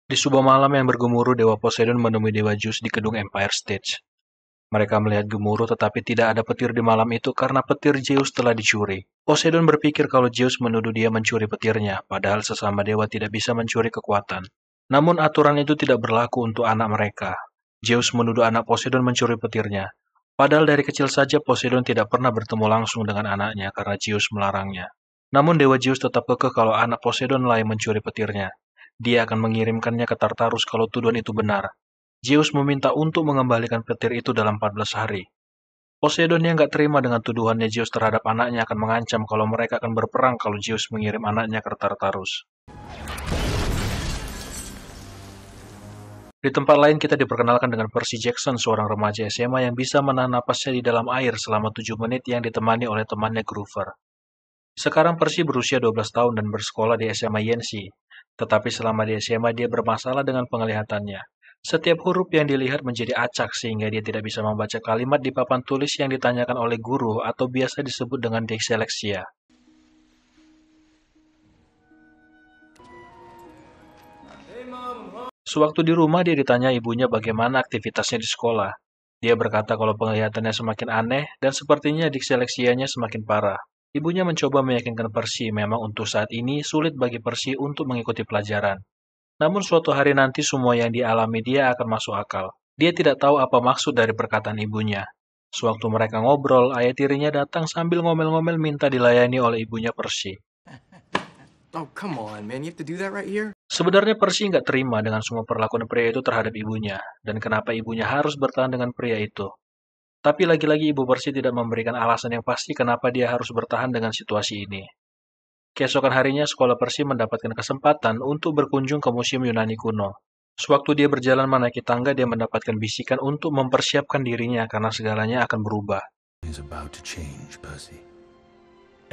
Di sebuah malam yang bergemuruh, Dewa Poseidon menemui Dewa Zeus di gedung Empire State. Mereka melihat gemuruh tetapi tidak ada petir di malam itu karena petir Zeus telah dicuri. Poseidon berpikir kalau Zeus menuduh dia mencuri petirnya, padahal sesama dewa tidak bisa mencuri kekuatan. Namun aturan itu tidak berlaku untuk anak mereka. Zeus menuduh anak Poseidon mencuri petirnya. Padahal dari kecil saja Poseidon tidak pernah bertemu langsung dengan anaknya karena Zeus melarangnya. Namun Dewa Zeus tetap kekeh kalau anak Poseidon lah yang mencuri petirnya. Dia akan mengirimkannya ke Tartarus kalau tuduhan itu benar. Zeus meminta untuk mengembalikan petir itu dalam 14 hari. Poseidon yang nggak terima dengan tuduhannya Zeus terhadap anaknya akan mengancam kalau mereka akan berperang kalau Zeus mengirim anaknya ke Tartarus. Di tempat lain kita diperkenalkan dengan Percy Jackson, seorang remaja SMA yang bisa menahan napasnya di dalam air selama 7 menit yang ditemani oleh temannya Groover. Sekarang Percy berusia 12 tahun dan bersekolah di SMA Yensi. Tetapi selama di SMA dia bermasalah dengan penglihatannya. Setiap huruf yang dilihat menjadi acak sehingga dia tidak bisa membaca kalimat di papan tulis yang ditanyakan oleh guru atau biasa disebut dengan dysleksia. Sewaktu di rumah dia ditanya ibunya bagaimana aktivitasnya di sekolah. Dia berkata kalau penglihatannya semakin aneh dan sepertinya disleksianya semakin parah. Ibunya mencoba meyakinkan Percy memang untuk saat ini sulit bagi Percy untuk mengikuti pelajaran. Namun suatu hari nanti semua yang dialami dia akan masuk akal. Dia tidak tahu apa maksud dari perkataan ibunya. Sewaktu mereka ngobrol, ayah tirinya datang sambil ngomel-ngomel minta dilayani oleh ibunya Percy. Oh, come on, man. You have to do that right here? Sebenarnya Percy nggak terima dengan semua perlakuan pria itu terhadap ibunya, dan kenapa ibunya harus bertahan dengan pria itu. Tapi lagi-lagi ibu Percy tidak memberikan alasan yang pasti kenapa dia harus bertahan dengan situasi ini. Keesokan harinya, sekolah Percy mendapatkan kesempatan untuk berkunjung ke Museum Yunani kuno. Sewaktu dia berjalan menaiki tangga, dia mendapatkan bisikan untuk mempersiapkan dirinya karena segalanya akan berubah. Is about to change, Percy.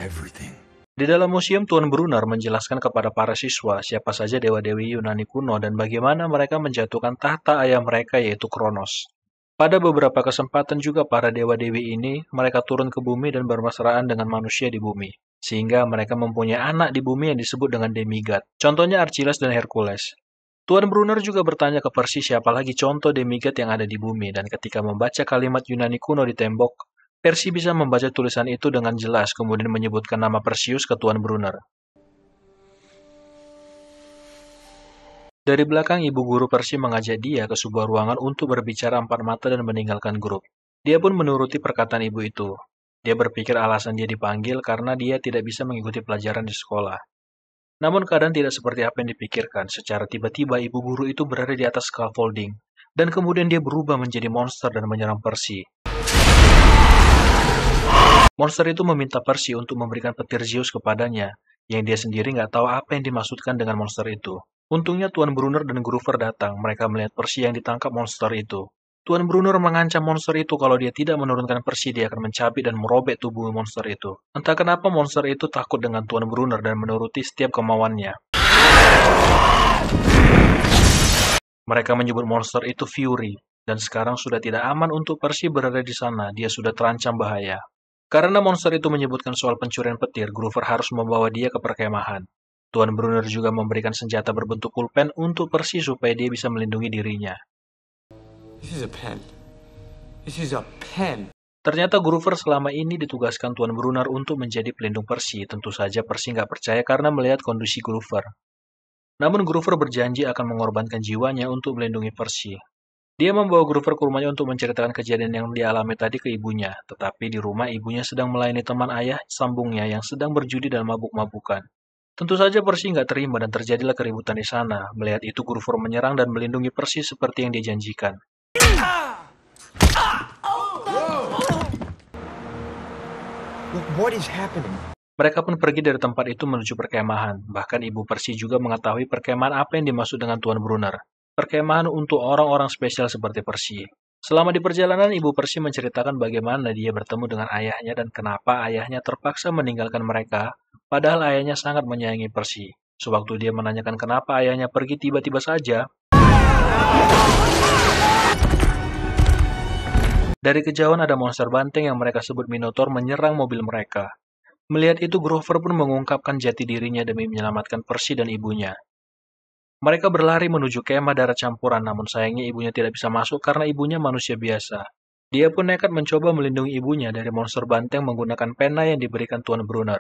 Everything. Di dalam museum, Tuan Brunner menjelaskan kepada para siswa siapa saja dewa-dewi Yunani kuno dan bagaimana mereka menjatuhkan tahta ayah mereka yaitu Kronos. Pada beberapa kesempatan juga para dewa-dewi ini, mereka turun ke bumi dan bermesraan dengan manusia di bumi. Sehingga mereka mempunyai anak di bumi yang disebut dengan demigod. Contohnya Archiles dan Hercules. Tuan Brunner juga bertanya ke Percy siapa lagi contoh demigod yang ada di bumi, dan ketika membaca kalimat Yunani kuno di tembok, Percy bisa membaca tulisan itu dengan jelas, kemudian menyebutkan nama Perseus ke Tuan Brunner. Dari belakang, ibu guru Percy mengajak dia ke sebuah ruangan untuk berbicara empat mata dan meninggalkan grup. Dia pun menuruti perkataan ibu itu. Dia berpikir alasan dia dipanggil karena dia tidak bisa mengikuti pelajaran di sekolah. Namun keadaan tidak seperti apa yang dipikirkan. Secara tiba-tiba ibu guru itu berada di atas scaffolding, dan kemudian dia berubah menjadi monster dan menyerang Percy. Monster itu meminta Percy untuk memberikan petir Zeus kepadanya, yang dia sendiri nggak tahu apa yang dimaksudkan dengan monster itu. Untungnya Tuan Brunner dan Groover datang, mereka melihat Percy yang ditangkap monster itu. Tuan Brunner mengancam monster itu kalau dia tidak menurunkan Percy, dia akan mencabik dan merobek tubuh monster itu. Entah kenapa monster itu takut dengan Tuan Brunner dan menuruti setiap kemauannya. Mereka menyebut monster itu Fury, dan sekarang sudah tidak aman untuk Percy berada di sana, dia sudah terancam bahaya. Karena monster itu menyebutkan soal pencurian petir, Groover harus membawa dia ke perkemahan. Tuan Brunner juga memberikan senjata berbentuk pulpen untuk Percy supaya dia bisa melindungi dirinya. This is a pen. This is a pen. Ternyata Groover selama ini ditugaskan Tuan Brunner untuk menjadi pelindung Percy. Tentu saja Percy nggak percaya karena melihat kondisi Groover. Namun Groover berjanji akan mengorbankan jiwanya untuk melindungi Percy. Dia membawa Groover ke rumahnya untuk menceritakan kejadian yang dialami tadi ke ibunya. Tetapi di rumah ibunya sedang melayani teman ayah sambungnya yang sedang berjudi dan mabuk-mabukan. Tentu saja Percy nggak terima dan terjadilah keributan di sana. Melihat itu Groover menyerang dan melindungi Percy seperti yang dia janjikan. What is happening? Mereka pun pergi dari tempat itu menuju perkemahan. Bahkan ibu Percy juga mengetahui perkemahan apa yang dimaksud dengan Tuan Brunner. Perkemahan untuk orang-orang spesial seperti Percy. Selama di perjalanan, ibu Percy menceritakan bagaimana dia bertemu dengan ayahnya dan kenapa ayahnya terpaksa meninggalkan mereka, padahal ayahnya sangat menyayangi Percy. Sewaktu dia menanyakan kenapa ayahnya pergi tiba-tiba saja, dari kejauhan ada monster banteng yang mereka sebut Minotaur menyerang mobil mereka. Melihat itu, Groover pun mengungkapkan jati dirinya demi menyelamatkan Percy dan ibunya. Mereka berlari menuju kemah darah campuran, namun sayangnya ibunya tidak bisa masuk karena ibunya manusia biasa. Dia pun nekat mencoba melindungi ibunya dari monster banteng menggunakan pena yang diberikan Tuan Brunner.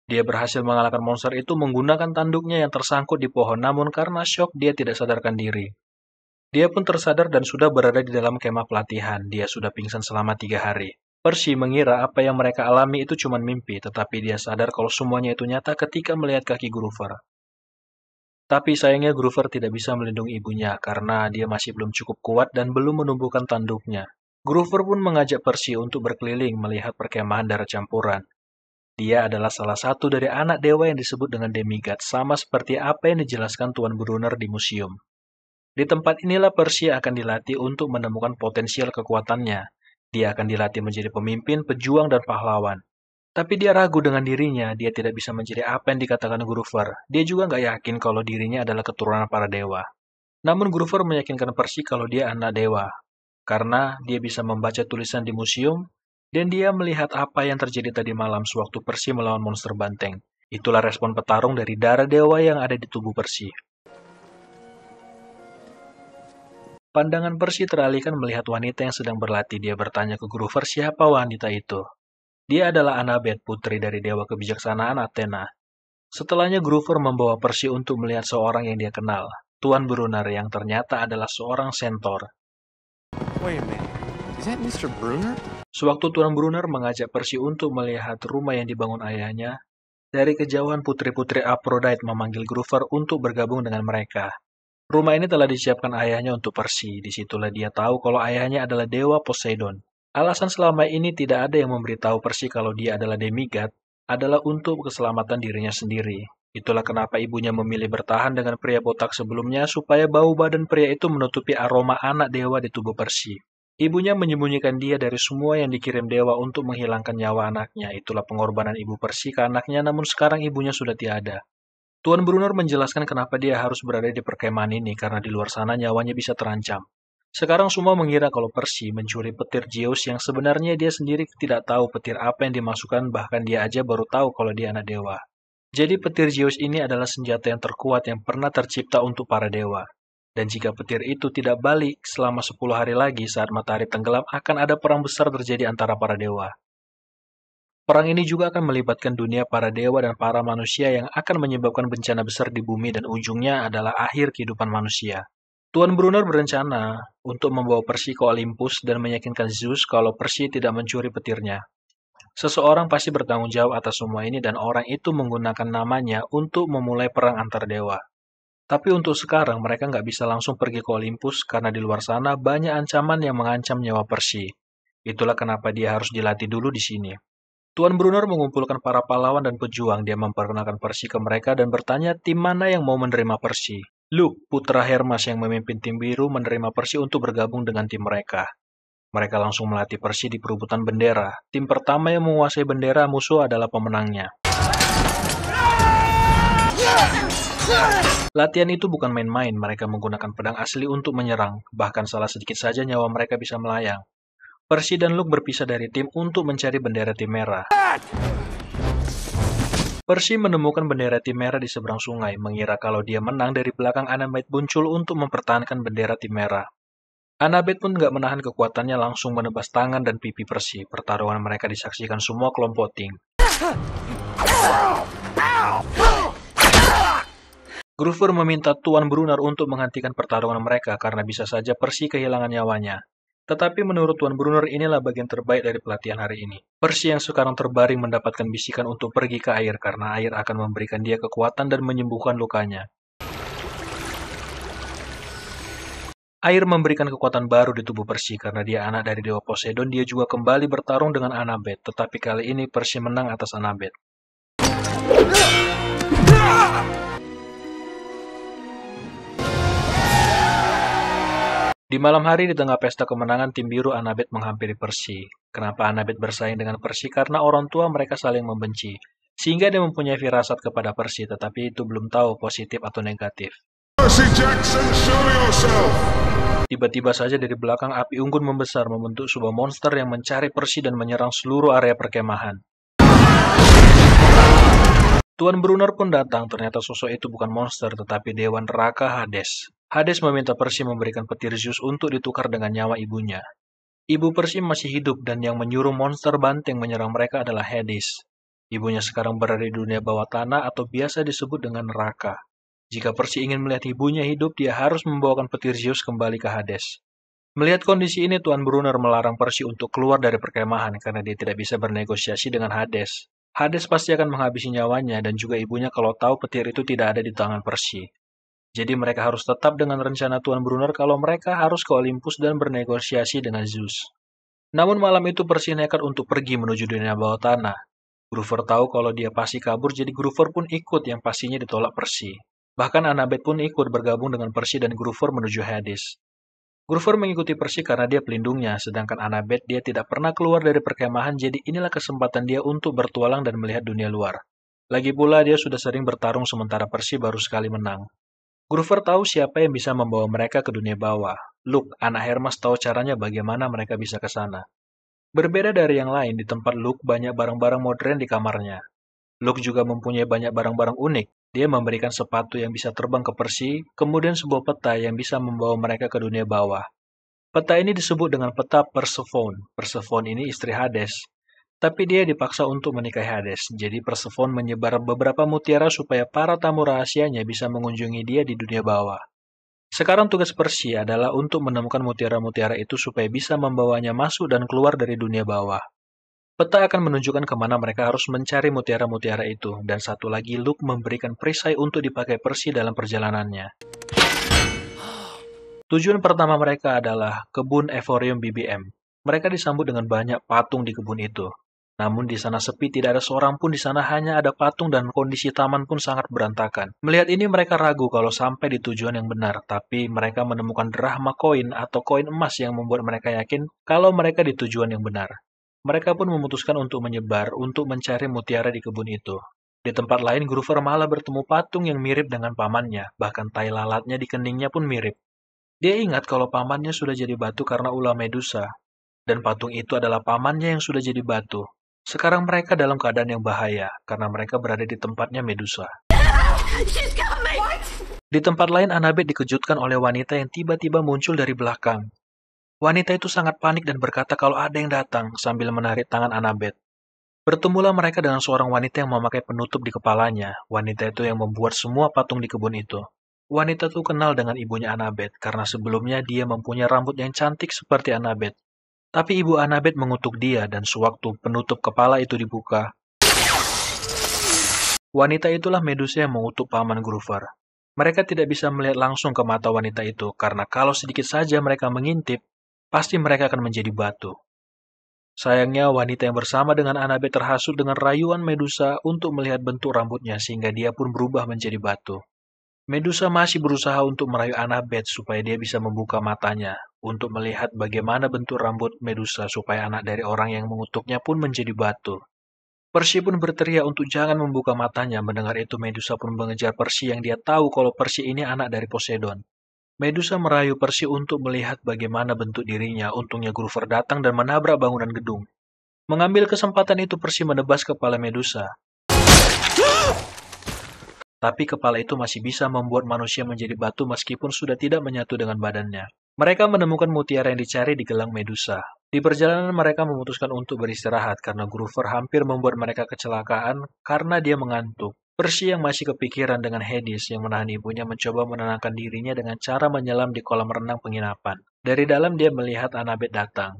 Dia berhasil mengalahkan monster itu menggunakan tanduknya yang tersangkut di pohon, namun karena syok dia tidak sadarkan diri. Dia pun tersadar dan sudah berada di dalam kemah pelatihan. Dia sudah pingsan selama 3 hari. Percy mengira apa yang mereka alami itu cuma mimpi, tetapi dia sadar kalau semuanya itu nyata ketika melihat kaki Groover. Tapi sayangnya Groover tidak bisa melindungi ibunya karena dia masih belum cukup kuat dan belum menumbuhkan tanduknya. Groover pun mengajak Percy untuk berkeliling melihat perkemahan darah campuran. Dia adalah salah satu dari anak dewa yang disebut dengan demigod, sama seperti apa yang dijelaskan Tuan Brunner di museum. Di tempat inilah Percy akan dilatih untuk menemukan potensial kekuatannya. Dia akan dilatih menjadi pemimpin, pejuang, dan pahlawan. Tapi dia ragu dengan dirinya, dia tidak bisa menjadi apa yang dikatakan Groover. Dia juga nggak yakin kalau dirinya adalah keturunan para dewa. Namun Groover meyakinkan Percy kalau dia anak dewa, karena dia bisa membaca tulisan di museum, dan dia melihat apa yang terjadi tadi malam sewaktu Percy melawan monster banteng. Itulah respon petarung dari darah dewa yang ada di tubuh Percy. Pandangan Percy teralihkan melihat wanita yang sedang berlatih. Dia bertanya ke Groover siapa wanita itu. Dia adalah Annabeth, putri dari dewa kebijaksanaan Athena. Setelahnya Groover membawa Percy untuk melihat seorang yang dia kenal, Tuan Brunner yang ternyata adalah seorang centaur. Wait a minute. Is that Mr. Brunner? Sewaktu Tuan Brunner mengajak Percy untuk melihat rumah yang dibangun ayahnya, dari kejauhan putri-putri Aphrodite memanggil Groover untuk bergabung dengan mereka. Rumah ini telah disiapkan ayahnya untuk Percy. Disitulah dia tahu kalau ayahnya adalah dewa Poseidon. Alasan selama ini tidak ada yang memberitahu Percy kalau dia adalah demigod adalah untuk keselamatan dirinya sendiri. Itulah kenapa ibunya memilih bertahan dengan pria botak sebelumnya supaya bau badan pria itu menutupi aroma anak dewa di tubuh Percy. Ibunya menyembunyikan dia dari semua yang dikirim dewa untuk menghilangkan nyawa anaknya. Itulah pengorbanan ibu Percy ke anaknya, namun sekarang ibunya sudah tiada. Tuan Brunner menjelaskan kenapa dia harus berada di perkemahan ini karena di luar sana nyawanya bisa terancam. Sekarang semua mengira kalau Percy mencuri petir Zeus yang sebenarnya dia sendiri tidak tahu petir apa yang dimasukkan, bahkan dia aja baru tahu kalau dia anak dewa. Jadi petir Zeus ini adalah senjata yang terkuat yang pernah tercipta untuk para dewa. Dan jika petir itu tidak balik selama 10 hari lagi saat matahari tenggelam akan ada perang besar terjadi antara para dewa. Perang ini juga akan melibatkan dunia para dewa dan para manusia yang akan menyebabkan bencana besar di bumi dan ujungnya adalah akhir kehidupan manusia. Tuan Brunner berencana untuk membawa Percy ke Olympus dan meyakinkan Zeus kalau Percy tidak mencuri petirnya. Seseorang pasti bertanggung jawab atas semua ini dan orang itu menggunakan namanya untuk memulai perang antar dewa. Tapi untuk sekarang mereka nggak bisa langsung pergi ke Olympus karena di luar sana banyak ancaman yang mengancam nyawa Percy. Itulah kenapa dia harus dilatih dulu di sini. Tuan Brunner mengumpulkan para pahlawan dan pejuang. Dia memperkenalkan Percy ke mereka dan bertanya tim mana yang mau menerima Percy. Luke, putra Hermas yang memimpin tim biru, menerima Percy untuk bergabung dengan tim mereka. Mereka langsung melatih Percy di perebutan bendera. Tim pertama yang menguasai bendera musuh adalah pemenangnya. Latihan itu bukan main-main. Mereka menggunakan pedang asli untuk menyerang. Bahkan salah sedikit saja nyawa mereka bisa melayang. Percy dan Luke berpisah dari tim untuk mencari bendera tim merah. Percy menemukan bendera tim merah di seberang sungai, mengira kalau dia menang. Dari belakang Annabeth muncul untuk mempertahankan bendera tim merah. Annabeth pun gak menahan kekuatannya, langsung menebas tangan dan pipi Percy. Pertarungan mereka disaksikan semua kelompok tim. Groover meminta Tuan Brunner untuk menghentikan pertarungan mereka karena bisa saja Percy kehilangan nyawanya. Tetapi menurut Tuan Brunner inilah bagian terbaik dari pelatihan hari ini. Percy yang sekarang terbaring mendapatkan bisikan untuk pergi ke air karena air akan memberikan dia kekuatan dan menyembuhkan lukanya. Air memberikan kekuatan baru di tubuh Percy karena dia anak dari dewa Poseidon. Dia juga kembali bertarung dengan Annabeth, tetapi kali ini Percy menang atas Annabeth. Di malam hari di tengah pesta kemenangan tim biru, Annabeth menghampiri Percy. Kenapa Annabeth bersaing dengan Percy? Karena orang tua mereka saling membenci. Sehingga dia mempunyai firasat kepada Percy, tetapi itu belum tahu positif atau negatif. Percy Jackson, show yourself! Tiba-tiba saja dari belakang api unggun membesar membentuk sebuah monster yang mencari Percy dan menyerang seluruh area perkemahan. Tuan Brunner pun datang, ternyata sosok itu bukan monster tetapi dewa neraka Hades. Hades meminta Percy memberikan petir Zeus untuk ditukar dengan nyawa ibunya. Ibu Percy masih hidup dan yang menyuruh monster banteng menyerang mereka adalah Hades. Ibunya sekarang berada di dunia bawah tanah atau biasa disebut dengan neraka. Jika Percy ingin melihat ibunya hidup, dia harus membawakan petir Zeus kembali ke Hades. Melihat kondisi ini, Tuan Brunner melarang Percy untuk keluar dari perkemahan karena dia tidak bisa bernegosiasi dengan Hades. Hades pasti akan menghabisi nyawanya dan juga ibunya kalau tahu petir itu tidak ada di tangan Percy. Jadi mereka harus tetap dengan rencana Tuan Brunner kalau mereka harus ke Olympus dan bernegosiasi dengan Zeus. Namun malam itu Percy nekat untuk pergi menuju dunia bawah tanah. Groover tahu kalau dia pasti kabur, jadi Groover pun ikut yang pastinya ditolak Percy. Bahkan Annabeth pun ikut bergabung dengan Percy dan Groover menuju Hades. Groover mengikuti Percy karena dia pelindungnya, sedangkan Annabeth dia tidak pernah keluar dari perkemahan, jadi inilah kesempatan dia untuk bertualang dan melihat dunia luar. Lagi pula dia sudah sering bertarung sementara Percy baru sekali menang. Groover tahu siapa yang bisa membawa mereka ke dunia bawah. Luke, anak Hermas, tahu caranya bagaimana mereka bisa ke sana. Berbeda dari yang lain, di tempat Luke banyak barang-barang modern di kamarnya. Luke juga mempunyai banyak barang-barang unik. Dia memberikan sepatu yang bisa terbang ke Percy, kemudian sebuah peta yang bisa membawa mereka ke dunia bawah. Peta ini disebut dengan peta Persephone. Persephone ini istri Hades. Tapi dia dipaksa untuk menikahi Hades, jadi Persephone menyebar beberapa mutiara supaya para tamu rahasianya bisa mengunjungi dia di dunia bawah. Sekarang tugas Percy adalah untuk menemukan mutiara-mutiara itu supaya bisa membawanya masuk dan keluar dari dunia bawah. Peta akan menunjukkan kemana mereka harus mencari mutiara-mutiara itu, dan satu lagi Luke memberikan perisai untuk dipakai Percy dalam perjalanannya. Tujuan pertama mereka adalah kebun Evorium BBM. Mereka disambut dengan banyak patung di kebun itu. Namun di sana sepi, tidak ada seorang pun di sana, hanya ada patung dan kondisi taman pun sangat berantakan. Melihat ini mereka ragu kalau sampai di tujuan yang benar, tapi mereka menemukan drachma koin atau koin emas yang membuat mereka yakin kalau mereka di tujuan yang benar. Mereka pun memutuskan untuk menyebar untuk mencari mutiara di kebun itu. Di tempat lain, Groover malah bertemu patung yang mirip dengan pamannya, bahkan tai lalatnya di keningnya pun mirip. Dia ingat kalau pamannya sudah jadi batu karena ulah Medusa, dan patung itu adalah pamannya yang sudah jadi batu. Sekarang mereka dalam keadaan yang bahaya, karena mereka berada di tempatnya Medusa. Di tempat lain, Annabeth dikejutkan oleh wanita yang tiba-tiba muncul dari belakang. Wanita itu sangat panik dan berkata kalau ada yang datang sambil menarik tangan Annabeth. Bertemulah mereka dengan seorang wanita yang memakai penutup di kepalanya. Wanita itu yang membuat semua patung di kebun itu. Wanita itu kenal dengan ibunya Annabeth karena sebelumnya dia mempunyai rambut yang cantik seperti Annabeth. Tapi ibu Annabeth mengutuk dia dan sewaktu penutup kepala itu dibuka, wanita itulah Medusa yang mengutuk paman Groover. Mereka tidak bisa melihat langsung ke mata wanita itu karena kalau sedikit saja mereka mengintip, pasti mereka akan menjadi batu. Sayangnya, wanita yang bersama dengan Annabeth terhasut dengan rayuan Medusa untuk melihat bentuk rambutnya sehingga dia pun berubah menjadi batu. Medusa masih berusaha untuk merayu Annabeth supaya dia bisa membuka matanya untuk melihat bagaimana bentuk rambut Medusa supaya anak dari orang yang mengutuknya pun menjadi batu. Percy pun berteriak untuk jangan membuka matanya. Mendengar itu, Medusa pun mengejar Percy yang dia tahu kalau Percy ini anak dari Poseidon. Medusa merayu Percy untuk melihat bagaimana bentuk dirinya. Untungnya Groover datang dan menabrak bangunan gedung. Mengambil kesempatan itu, Percy menebas kepala Medusa. Tapi kepala itu masih bisa membuat manusia menjadi batu meskipun sudah tidak menyatu dengan badannya. Mereka menemukan mutiara yang dicari di gelang Medusa. Di perjalanan mereka memutuskan untuk beristirahat karena Groover hampir membuat mereka kecelakaan karena dia mengantuk. Percy yang masih kepikiran dengan Hades yang menahan ibunya mencoba menenangkan dirinya dengan cara menyelam di kolam renang penginapan. Dari dalam dia melihat Annabeth datang.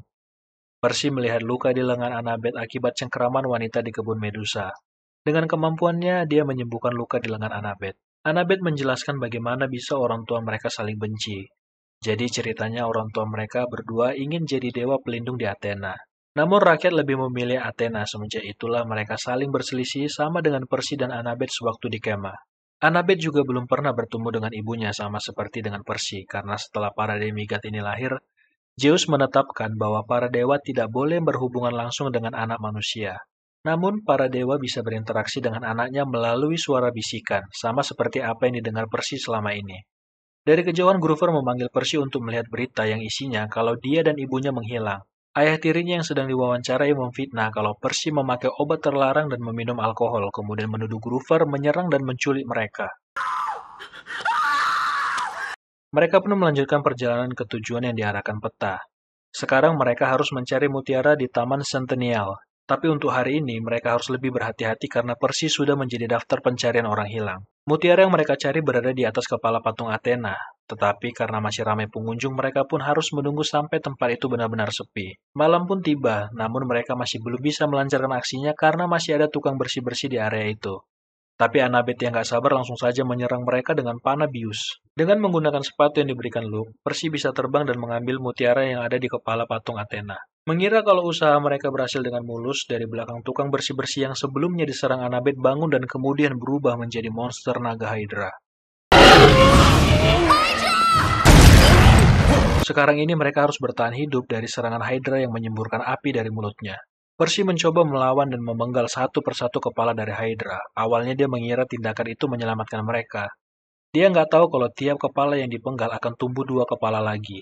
Percy melihat luka di lengan Annabeth akibat cengkeraman wanita di kebun Medusa. Dengan kemampuannya, dia menyembuhkan luka di lengan Annabeth. Annabeth menjelaskan bagaimana bisa orang tua mereka saling benci. Jadi ceritanya orang tua mereka berdua ingin jadi dewa pelindung di Athena. Namun rakyat lebih memilih Athena, semenjak itulah mereka saling berselisih sama dengan Percy dan Annabeth sewaktu di kemah. Annabeth juga belum pernah bertemu dengan ibunya sama seperti dengan Percy, karena setelah para demigod ini lahir, Zeus menetapkan bahwa para dewa tidak boleh berhubungan langsung dengan anak manusia. Namun, para dewa bisa berinteraksi dengan anaknya melalui suara bisikan, sama seperti apa yang didengar Percy selama ini. Dari kejauhan, Groover memanggil Percy untuk melihat berita yang isinya kalau dia dan ibunya menghilang. Ayah tirinya yang sedang diwawancarai memfitnah kalau Percy memakai obat terlarang dan meminum alkohol, kemudian menuduh Groover menyerang dan menculik mereka. Mereka pun melanjutkan perjalanan ke tujuan yang diarahkan peta. Sekarang mereka harus mencari mutiara di Taman Centennial. Tapi untuk hari ini, mereka harus lebih berhati-hati karena Percy sudah menjadi daftar pencarian orang hilang. Mutiara yang mereka cari berada di atas kepala patung Athena. Tetapi karena masih ramai pengunjung, mereka pun harus menunggu sampai tempat itu benar-benar sepi. Malam pun tiba, namun mereka masih belum bisa melancarkan aksinya karena masih ada tukang bersih-bersih di area itu. Tapi Annabeth yang gak sabar langsung saja menyerang mereka dengan panah bius. Dengan menggunakan sepatu yang diberikan Luke, Percy bisa terbang dan mengambil mutiara yang ada di kepala patung Athena. Mengira kalau usaha mereka berhasil dengan mulus, dari belakang tukang bersih-bersih yang sebelumnya diserang Annabeth bangun dan kemudian berubah menjadi monster naga Hydra. Sekarang ini mereka harus bertahan hidup dari serangan Hydra yang menyemburkan api dari mulutnya. Percy mencoba melawan dan memenggal satu persatu kepala dari Hydra. Awalnya dia mengira tindakan itu menyelamatkan mereka. Dia nggak tahu kalau tiap kepala yang dipenggal akan tumbuh 2 kepala lagi.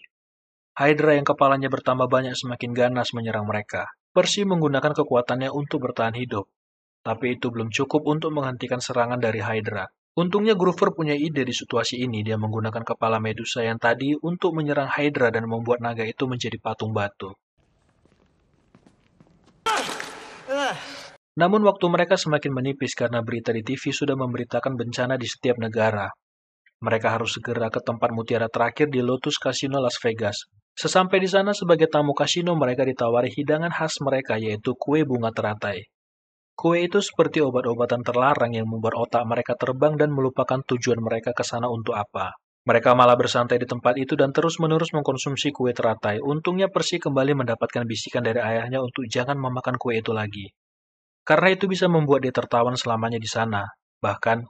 Hydra yang kepalanya bertambah banyak semakin ganas menyerang mereka. Percy menggunakan kekuatannya untuk bertahan hidup. Tapi itu belum cukup untuk menghentikan serangan dari Hydra. Untungnya Groover punya ide di situasi ini. Dia menggunakan kepala Medusa yang tadi untuk menyerang Hydra dan membuat naga itu menjadi patung batu. Namun waktu mereka semakin menipis karena berita di TV sudah memberitakan bencana di setiap negara. Mereka harus segera ke tempat mutiara terakhir di Lotus Casino Las Vegas. Sesampai di sana sebagai tamu kasino, mereka ditawari hidangan khas mereka yaitu kue bunga teratai. Kue itu seperti obat-obatan terlarang yang membuat otak mereka terbang dan melupakan tujuan mereka ke sana untuk apa. Mereka malah bersantai di tempat itu dan terus-menerus mengkonsumsi kue teratai. Untungnya Percy kembali mendapatkan bisikan dari ayahnya untuk jangan memakan kue itu lagi. Karena itu bisa membuat dia tertawan selamanya di sana. Bahkan,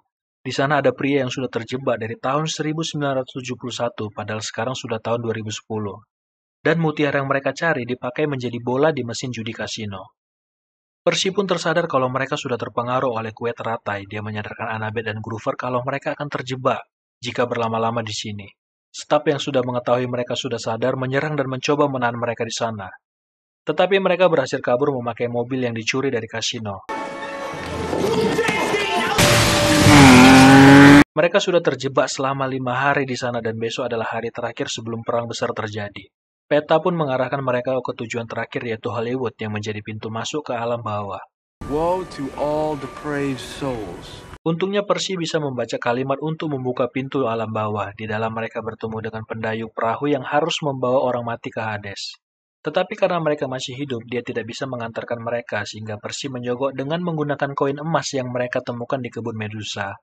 di sana ada pria yang sudah terjebak dari tahun 1971, padahal sekarang sudah tahun 2010. Dan mutiara yang mereka cari dipakai menjadi bola di mesin judi kasino. Percy pun tersadar kalau mereka sudah terpengaruh oleh kue teratai. Dia menyadarkan Annabeth dan Groover kalau mereka akan terjebak jika berlama-lama di sini. Staf yang sudah mengetahui mereka sudah sadar menyerang dan mencoba menahan mereka di sana. Tetapi mereka berhasil kabur memakai mobil yang dicuri dari kasino. Mereka sudah terjebak selama 5 hari di sana dan besok adalah hari terakhir sebelum perang besar terjadi. Peta pun mengarahkan mereka ke tujuan terakhir yaitu Hollywood yang menjadi pintu masuk ke alam bawah. Woe to all depraved souls. Untungnya Percy bisa membaca kalimat untuk membuka pintu alam bawah. Di dalam mereka bertemu dengan pendayung perahu yang harus membawa orang mati ke Hades. Tetapi karena mereka masih hidup, dia tidak bisa mengantarkan mereka sehingga Percy menyogok dengan menggunakan koin emas yang mereka temukan di kebun Medusa.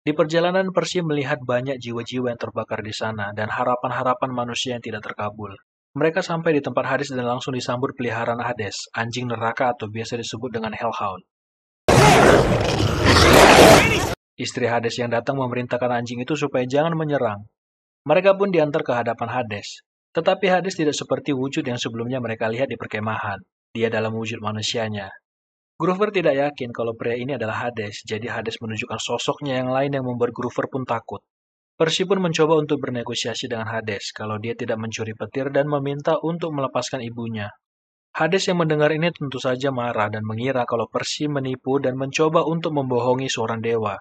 Di perjalanan Percy melihat banyak jiwa-jiwa yang terbakar di sana dan harapan-harapan manusia yang tidak terkabul. Mereka sampai di tempat Hades dan langsung disambut peliharaan Hades, anjing neraka atau biasa disebut dengan Hellhound. Istri Hades yang datang memerintahkan anjing itu supaya jangan menyerang. Mereka pun diantar ke hadapan Hades. Tetapi Hades tidak seperti wujud yang sebelumnya mereka lihat di perkemahan. Dia dalam wujud manusianya. Groover tidak yakin kalau pria ini adalah Hades, jadi Hades menunjukkan sosoknya yang lain yang membuat Groover pun takut. Percy pun mencoba untuk bernegosiasi dengan Hades kalau dia tidak mencuri petir dan meminta untuk melepaskan ibunya. Hades yang mendengar ini tentu saja marah dan mengira kalau Percy menipu dan mencoba untuk membohongi seorang dewa.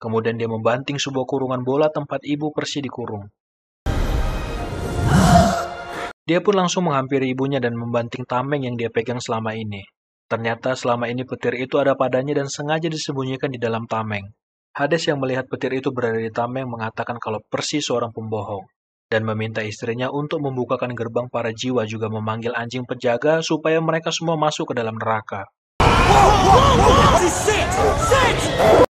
Kemudian dia membanting sebuah kurungan bola tempat ibu Percy dikurung. Dia pun langsung menghampiri ibunya dan membanting tameng yang dia pegang selama ini. Ternyata selama ini petir itu ada padanya dan sengaja disembunyikan di dalam tameng. Hades yang melihat petir itu berada di tameng mengatakan kalau Percy seorang pembohong dan meminta istrinya untuk membukakan gerbang para jiwa juga memanggil anjing penjaga supaya mereka semua masuk ke dalam neraka.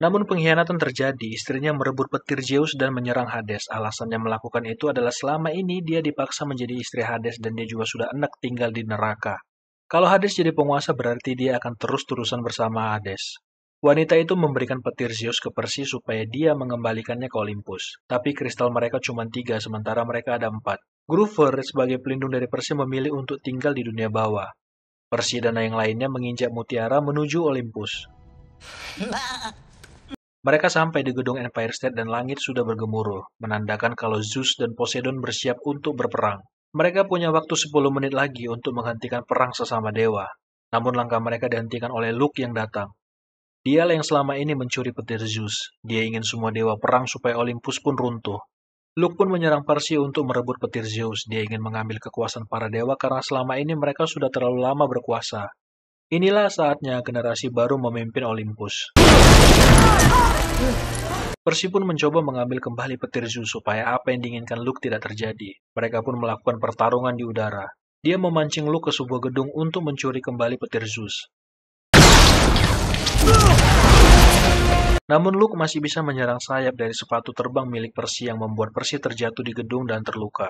Namun pengkhianatan terjadi, istrinya merebut petir Zeus dan menyerang Hades. Alasannya melakukan itu adalah selama ini dia dipaksa menjadi istri Hades dan dia juga sudah enak tinggal di neraka. Kalau Hades jadi penguasa berarti dia akan terus-terusan bersama Hades. Wanita itu memberikan petir Zeus ke Percy supaya dia mengembalikannya ke Olympus. Tapi kristal mereka cuma 3 sementara mereka ada 4. Groover sebagai pelindung dari Percy memilih untuk tinggal di dunia bawah. Percy dan yang lainnya menginjak mutiara menuju Olympus. Mereka sampai di gedung Empire State dan langit sudah bergemuruh, menandakan kalau Zeus dan Poseidon bersiap untuk berperang. Mereka punya waktu 10 menit lagi untuk menghentikan perang sesama dewa. Namun langkah mereka dihentikan oleh Luke yang datang. Dialah yang selama ini mencuri petir Zeus. Dia ingin semua dewa perang supaya Olympus pun runtuh. Luke pun menyerang Percy untuk merebut petir Zeus. Dia ingin mengambil kekuasaan para dewa karena selama ini mereka sudah terlalu lama berkuasa. Inilah saatnya generasi baru memimpin Olympus. Percy pun mencoba mengambil kembali petir Zeus supaya apa yang diinginkan Luke tidak terjadi. Mereka pun melakukan pertarungan di udara. Dia memancing Luke ke sebuah gedung untuk mencuri kembali petir Zeus. Namun Luke masih bisa menyerang sayap dari sepatu terbang milik Percy yang membuat Percy terjatuh di gedung dan terluka.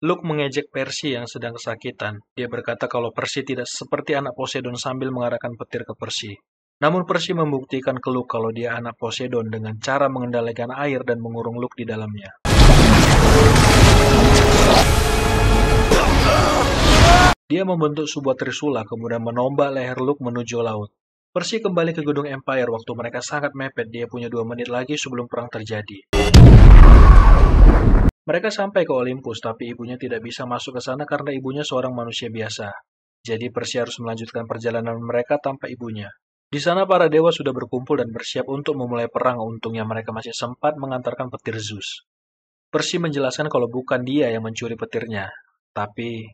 Luke mengejek Percy yang sedang kesakitan. Dia berkata kalau Percy tidak seperti anak Poseidon sambil mengarahkan petir ke Percy. Namun Percy membuktikan ke Luke kalau dia anak Poseidon dengan cara mengendalikan air dan mengurung Luke di dalamnya. Dia membentuk sebuah trisula kemudian menombak leher Luke menuju laut. Percy kembali ke gedung Empire waktu mereka sangat mepet. Dia punya 2 menit lagi sebelum perang terjadi. Mereka sampai ke Olympus, tapi ibunya tidak bisa masuk ke sana karena ibunya seorang manusia biasa. Jadi Percy harus melanjutkan perjalanan mereka tanpa ibunya. Di sana para dewa sudah berkumpul dan bersiap untuk memulai perang. Untungnya mereka masih sempat mengantarkan petir Zeus. Percy menjelaskan kalau bukan dia yang mencuri petirnya, tapi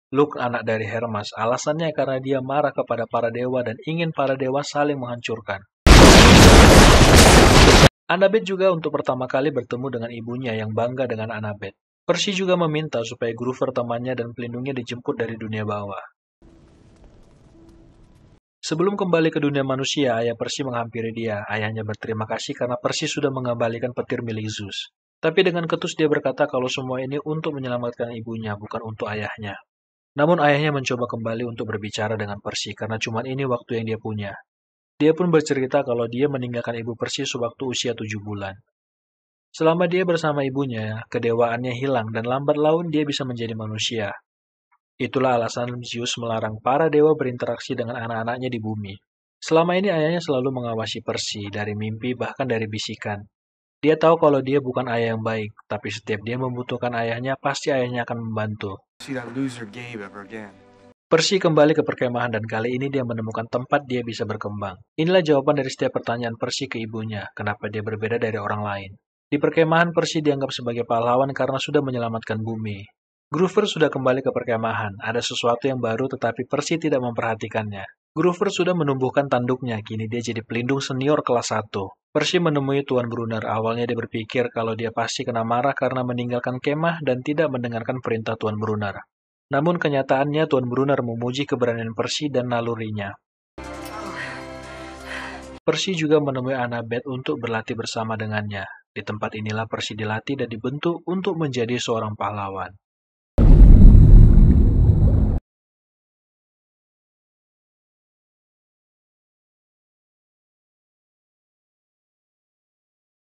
Luke anak dari Hermas. Alasannya karena dia marah kepada para dewa dan ingin para dewa saling menghancurkan. Annabeth juga untuk pertama kali bertemu dengan ibunya yang bangga dengan Annabeth. Percy juga meminta supaya Grover temannya dan pelindungnya dijemput dari dunia bawah. Sebelum kembali ke dunia manusia, ayah Percy menghampiri dia. Ayahnya berterima kasih karena Percy sudah mengembalikan petir milik Zeus. Tapi dengan ketus dia berkata kalau semua ini untuk menyelamatkan ibunya, bukan untuk ayahnya. Namun ayahnya mencoba kembali untuk berbicara dengan Percy karena cuma ini waktu yang dia punya. Dia pun bercerita kalau dia meninggalkan ibu Percy sewaktu usia 7 bulan. Selama dia bersama ibunya, kedewaannya hilang dan lambat laun dia bisa menjadi manusia. Itulah alasan Zeus melarang para dewa berinteraksi dengan anak-anaknya di bumi. Selama ini ayahnya selalu mengawasi Percy dari mimpi bahkan dari bisikan. Dia tahu kalau dia bukan ayah yang baik, tapi setiap dia membutuhkan ayahnya, pasti ayahnya akan membantu. See that loser Gabe ever again. Percy kembali ke perkemahan dan kali ini dia menemukan tempat dia bisa berkembang. Inilah jawaban dari setiap pertanyaan Percy ke ibunya, kenapa dia berbeda dari orang lain. Di perkemahan Percy dianggap sebagai pahlawan karena sudah menyelamatkan bumi. Grover sudah kembali ke perkemahan, ada sesuatu yang baru tetapi Percy tidak memperhatikannya. Grover sudah menumbuhkan tanduknya, kini dia jadi pelindung senior kelas 1. Percy menemui Tuan Brunner, awalnya dia berpikir kalau dia pasti kena marah karena meninggalkan kemah dan tidak mendengarkan perintah Tuan Brunner. Namun kenyataannya Tuan Brunner memuji keberanian Percy dan nalurinya. Percy juga menemui Annabeth untuk berlatih bersama dengannya. Di tempat inilah Percy dilatih dan dibentuk untuk menjadi seorang pahlawan.